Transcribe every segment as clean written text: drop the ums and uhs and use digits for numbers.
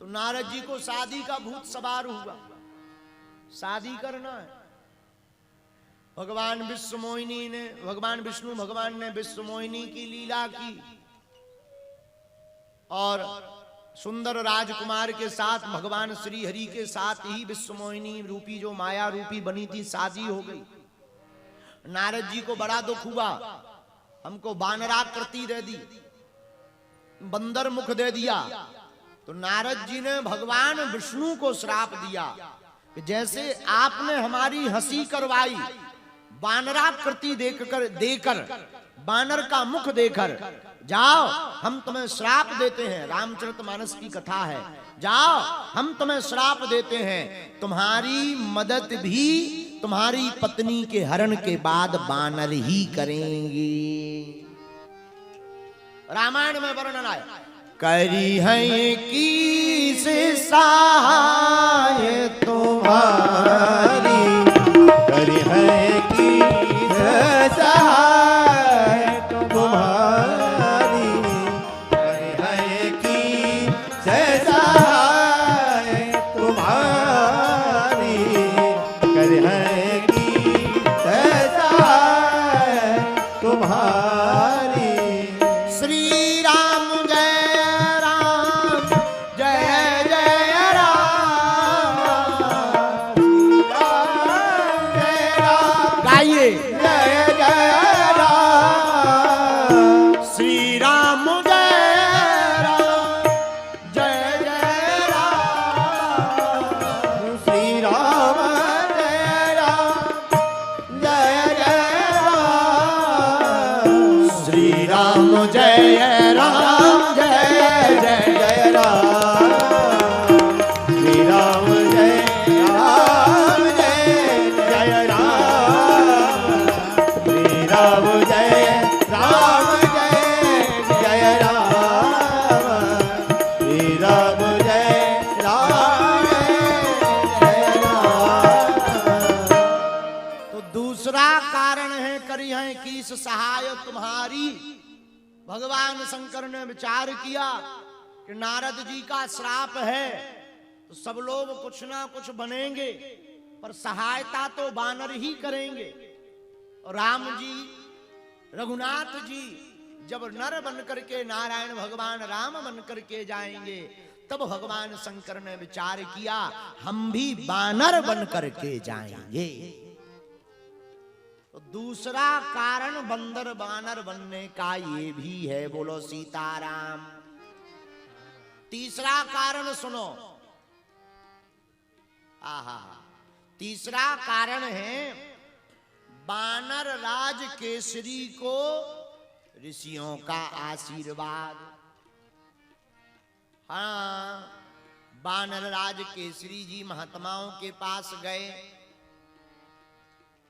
नारद जी को शादी का भूत सवार हुआ, शादी करना है। भगवान विष्णु भगवान ने विश्व मोहिनी की लीला की और सुंदर राजकुमार के साथ भगवान श्री हरि के साथ ही विश्व मोहिनी रूपी जो माया रूपी बनी थी शादी हो गई। नारद जी को बड़ा दुख हुआ, हमको वानराकृति दे दी, बंदर मुख दे दिया। तो नारद जी ने भगवान विष्णु को श्राप दिया कि जैसे आपने हमारी हंसी करवाई वानराकृति देकर वानर का मुख देकर, जाओ हम तुम्हें श्राप देते हैं। रामचरितमानस की कथा है, जाओ हम तुम्हें श्राप देते हैं, तुम्हारी मदद भी तुम्हारी पत्नी के हरण के बाद वानर ही करेंगे। रामायण में वर्णन आया, करी है किस सहाय तुम्हारी, करी है किस सहाय तुम्हारी, करी है किस सहाय तुम्हारी, करी है किस सहाय तुम्हारी। श्री राम जय राम जय जय राम, जय राम गाइए जय जय राम, श्री राम जय राम जय जय राम, श्री राम जय राम जय जय राम, श्री राम जय राम जय जय जय राम, श्री राम जय राम जय जय राम, श्री राम जय राम जय जय राम, श्री राम जय राम जय राम। तो दूसरा कारण है करी है किस सहाय तुम्हारी। भगवान शंकर ने विचार किया कि नारद जी का श्राप है तो सब लोग कुछ ना कुछ बनेंगे, पर सहायता तो वानर ही करेंगे। और राम जी रघुनाथ जी जब नर बन करके नारायण भगवान राम बन करके जाएंगे, तब भगवान शंकर ने विचार किया हम भी वानर बन करके जाएंगे। तो दूसरा कारण बंदर वानर बनने का ये भी है, बोलो सीताराम। तीसरा कारण सुनो, आहा, तीसरा कारण है वानर राज केसरी को ऋषियों का आशीर्वाद। हाँ, वानर राज केसरी जी महात्माओं के पास गए,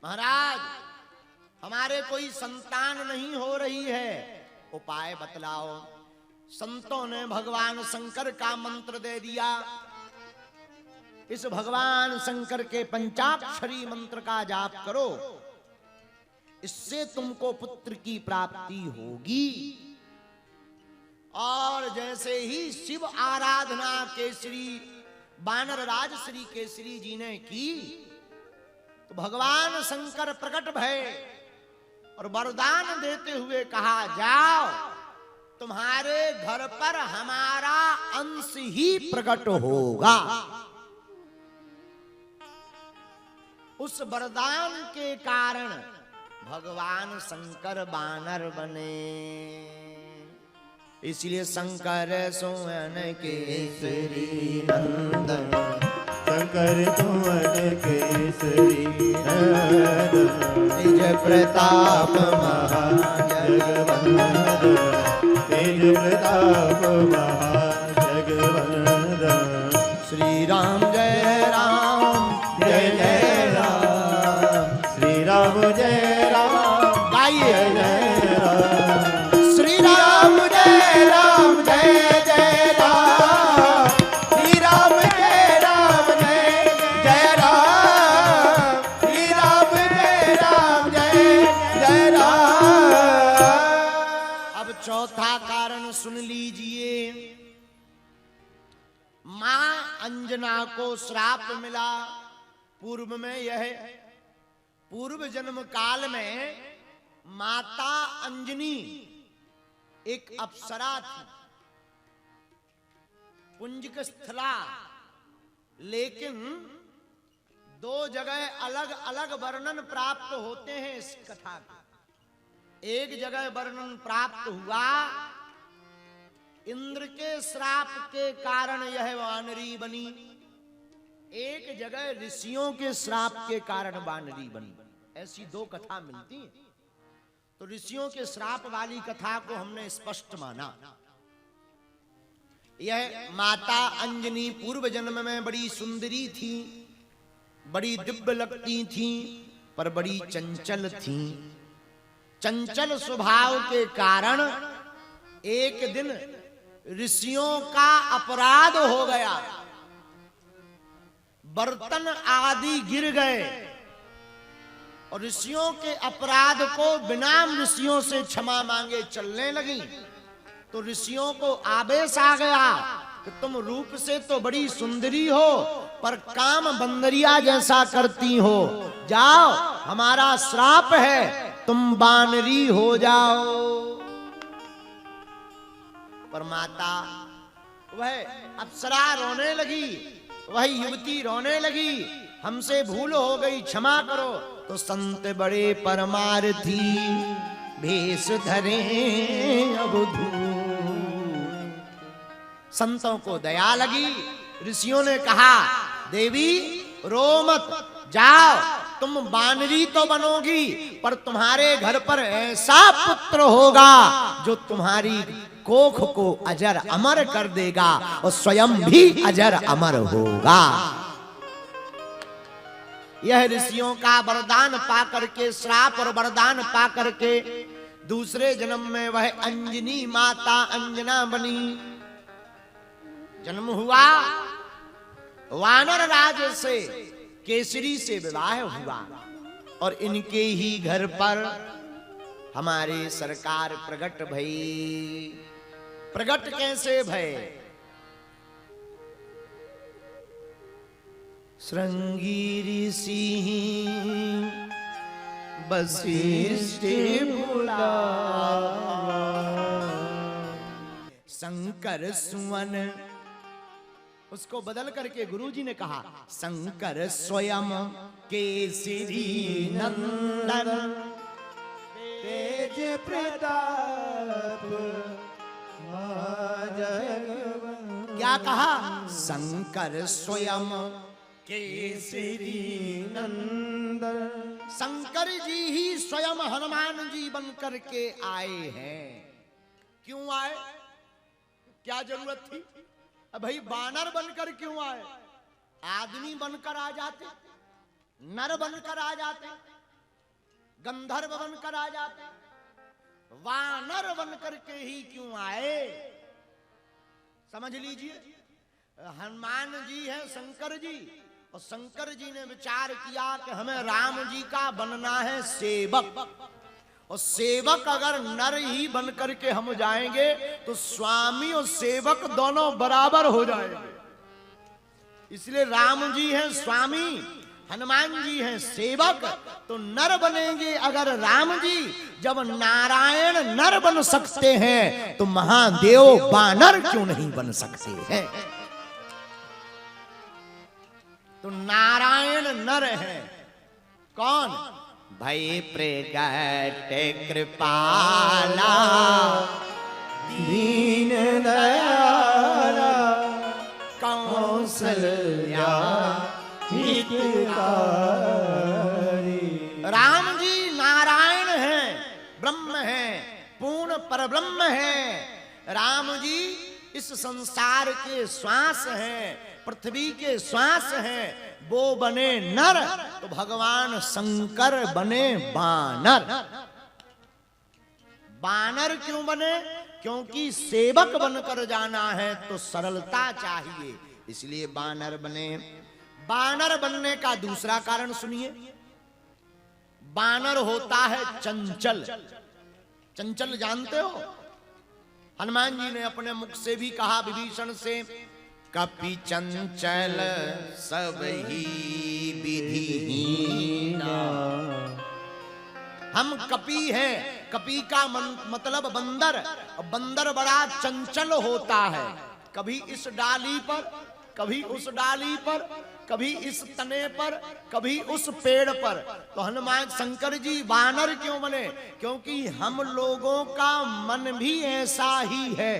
महाराज हमारे कोई संतान नहीं हो रही है, उपाय बतलाओ। संतों ने भगवान शंकर का मंत्र दे दिया, इस भगवान शंकर के पंचाक्षरी मंत्र का जाप करो, इससे तुमको पुत्र की प्राप्ति होगी। और जैसे ही शिव आराधना केसरी वानर राज श्री केसरी जी ने की, तो भगवान शंकर प्रकट भय और वरदान देते हुए कहा, जाओ तुम्हारे घर पर हमारा अंश ही प्रकट होगा। उस वरदान के कारण भगवान शंकर वानर बने। इसलिए शंकर सोवन केसरी नंदन, शंकर सुवन केसरी नंदन, निज प्रताप महाजगवंदन, तेज प्रताप महाजगवंदन। श्री राम जय राम जय जय राम, श्री राम जय राम गाइए जय राम, श्री राम जय राम जय जय राम, श्री राम जय राम जय जय राम, श्री राम जय राम जय जय राम। अब चौथा कारण सुन लीजिए। मां अंजना को श्राप मिला। पूर्व में यह पूर्व जन्म काल में माता अंजनी एक अप्सरा थी, पुंजक स्थला, लेकिन दो जगह अलग अलग वर्णन प्राप्त होते हैं इस कथा के। एक जगह वर्णन प्राप्त हुआ इंद्र के श्राप के कारण यह वानरी बनी, एक जगह ऋषियों के श्राप के कारण वानरी बनी। ऐसी दो कथा मिलती हैं। तो ऋषियों के श्राप वाली कथा को हमने स्पष्ट माना। यह माता अंजनी पूर्व जन्म में बड़ी सुंदरी थी, बड़ी दिव्य लगती थी, पर बड़ी चंचल थी। चंचल स्वभाव के कारण एक दिन ऋषियों का अपराध हो गया, बर्तन आदि गिर गए और ऋषियों के अपराध को बिना ऋषियों से क्षमा मांगे चलने लगी। तो ऋषियों को आवेश आ गया कि तुम रूप से तो बड़ी सुंदरी हो, पर काम बंदरिया जैसा करती हो, जाओ हमारा श्राप है, तुम बानरी हो जाओ। पर माता वह अप्सरा रोने लगी, वह युवती रोने लगी, हमसे भूल हो गई, क्षमा करो। तो संत बड़े परमार्थी भेष धरे अवधू। संतों को दया लगी, ऋषियों ने कहा देवी रो मत, जाओ तुम बानरी तो बनोगी, पर तुम्हारे घर पर ऐसा पुत्र होगा जो तुम्हारी कोख को अजर अमर कर देगा और स्वयं भी अजर अमर होगा। यह ऋषियों का वरदान पाकर के, श्राप और वरदान पाकर के दूसरे जन्म में वह अंजनी माता अंजना बनी। जन्म हुआ, वानर राज से केसरी से विवाह हुआ और इनके ही घर पर हमारे सरकार प्रकट भई। प्रकट कैसे भय? श्रृंगी ऋषि वशिष्ठ बुला, शंकर सुवन। उसको बदल करके गुरुजी ने कहा शंकर स्वयं केसरी नंदन, तेज प्रताप क्या कहा? शंकर स्वयं केसरी नंदन। शंकर जी ही स्वयं हनुमान जी बनकर के आए हैं। क्यों आए? क्या जरूरत थी? भाई बानर बनकर क्यों आए? आदमी बनकर आ जाते, नर बनकर आ जाते, गंधर्व बनकर आ जाते, वानर बनकर के ही क्यों आए? समझ लीजिए, हनुमान जी हैं शंकर जी, और शंकर जी ने विचार किया कि हमें राम जी का बनना है सेवक, और सेवक अगर नर ही बनकर के हम जाएंगे तो स्वामी और सेवक दोनों बराबर हो जाएंगे। इसलिए राम जी हैं स्वामी, हनुमान जी हैं सेवक, तो नर बनेंगे अगर राम जी। जब नारायण नर बन सकते हैं तो महादेव बानर क्यों नहीं बन सकते हैं? तो नारायण नर है। कौन? भई प्रगट कृपाला दीन दयाला कौशल्या हितकारी। राम जी नारायण हैं, ब्रह्म हैं, पूर्ण परब्रह्म हैं। राम जी इस संसार के श्वास हैं, पृथ्वी के श्वास हैं। वो बने नर तो भगवान शंकर बने बानर। बानर क्यों बने? क्योंकि सेवक बनकर जाना है तो सरलता चाहिए, इसलिए बानर बने। बानर बनने का दूसरा कारण सुनिए। बानर होता है चंचल। चंचल जानते हो? हनुमान जी ने अपने मुख से भी कहा विभीषण से कपि चंचल सब ही विधिहीना। हम कपि हैं, कपि का मतलब बंदर। बंदर बड़ा चंचल होता है, कभी इस डाली पर, कभी उस डाली पर, कभी इस तने पर, कभी उस पेड़ पर। तो हनुमान शंकर जी वानर क्यों बने? क्योंकि हम लोगों का मन भी ऐसा ही है,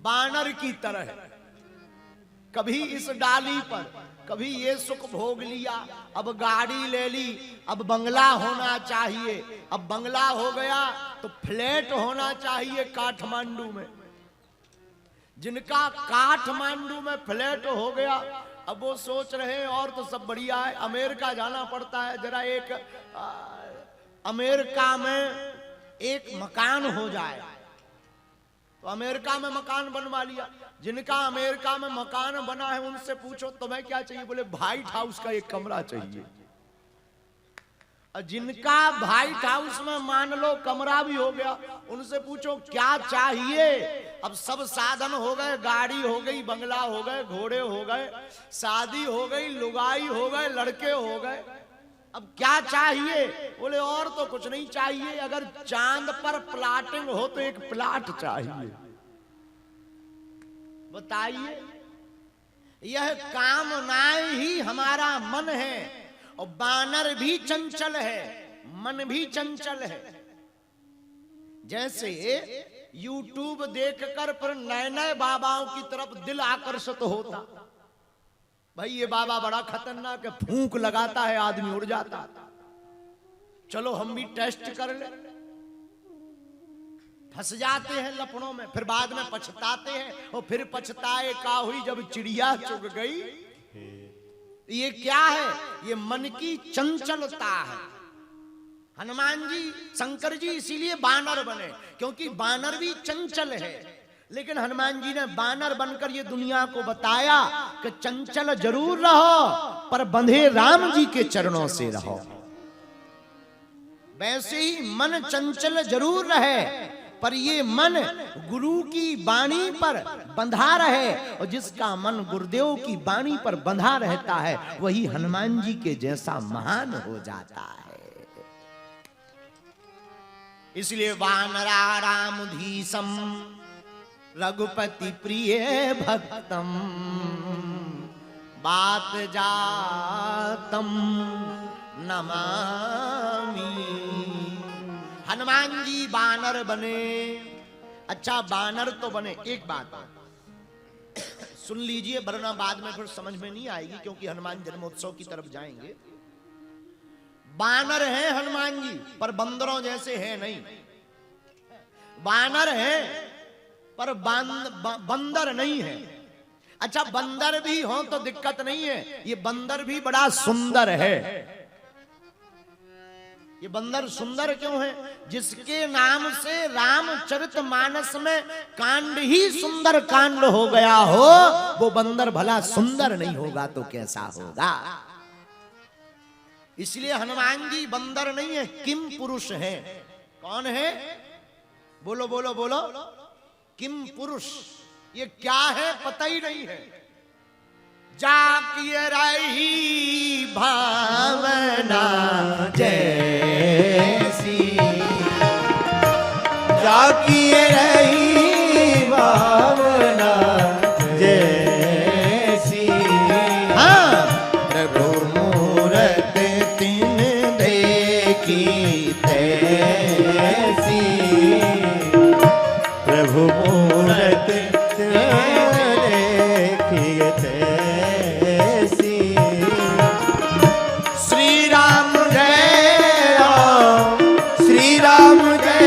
वानर की तरह। कभी इस डाली पर, कभी ये सुख भोग लिया, अब गाड़ी ले ली, अब बंगला होना चाहिए, अब बंगला हो गया तो फ्लैट होना चाहिए काठमांडू में। जिनका काठमांडू में फ्लैट हो गया, अब वो सोच रहे हैं और तो सब बढ़िया है, अमेरिका जाना पड़ता है। जरा एक अमेरिका में एक मकान हो जाए, तो अमेरिका में मकान बनवा लिया। जिनका अमेरिका में मकान बना है उनसे पूछो तुम्हें क्या चाहिए, बोले व्हाइट हाउस का एक कमरा चाहिए। और जिनका व्हाइट हाउस में मान लो कमरा भी हो गया, उनसे पूछो क्या चाहिए। अब सब साधन हो गए, गाड़ी हो गई, बंगला हो गए, घोड़े हो गए, शादी हो गई, लुगाई हो गए, लड़के हो गए, अब क्या चाहिए? बोले और तो कुछ नहीं चाहिए, अगर चांद पर प्लाटिंग हो तो एक प्लाट चाहिए। बताइए, यह कामनाएं ही हमारा मन है। और बानर भी चंचल है, मन भी चंचल है। जैसे यूट्यूब देखकर फिर नए नए बाबाओं की तरफ दिल आकर्षित होता। भाई ये बाबा बड़ा खतरनाक है, फूंक लगाता है आदमी उड़ जाता, चलो हम भी टेस्ट कर ले। फंस जाते हैं लपड़ों में, फिर बाद में पछताते हैं, और फिर पछताए का हुई जब चिड़िया चुग गई। ये क्या है? ये मन की चंचलता है। हनुमान जी, शंकर जी इसीलिए बानर बने, क्योंकि बानर भी चंचल है। लेकिन हनुमान जी ने बानर बनकर ये दुनिया को बताया कि चंचल जरूर रहो, पर बंधे राम जी के चरणों से रहो। वैसे ही मन चंचल जरूर रहे, पर ये मन गुरु की वाणी पर बंधा रहे। और जिसका मन गुरुदेव की वाणी पर बंधा रहता है, वही हनुमान जी के जैसा महान हो जाता है। इसलिए वानरा रामधीसम रघुपति प्रिय भक्तम बात जातम नमामि। हनुमान जी बानर बने। अच्छा बानर तो बने, एक बात सुन लीजिए, वरना बाद में फिर समझ में नहीं आएगी, क्योंकि हनुमान जन्मोत्सव की तरफ जाएंगे। बानर हैं हनुमान जी, पर बंदरों जैसे हैं नहीं। बानर हैं पर बंदर नहीं है। अच्छा बंदर भी हो तो दिक्कत नहीं है, ये बंदर भी बड़ा सुंदर है। ये बंदर सुंदर क्यों है? जिसके नाम से रामचरितमानस में कांड ही सुंदर कांड हो गया हो, वो बंदर भला सुंदर नहीं होगा तो कैसा होगा? इसलिए हनुमान जी बंदर नहीं है, किम पुरुष है। कौन है? बोलो बोलो बोलो। किम पुरुष, ये क्या है पता ही नहीं है। जाकिए रही भावना जैसी, जाकिए रही भावना जैसी। हाँ, प्रभु मूरत तिन देखी तैसी। प्रभु मूरत तिन देखी तैसी। श्री राम जय श्री राम जय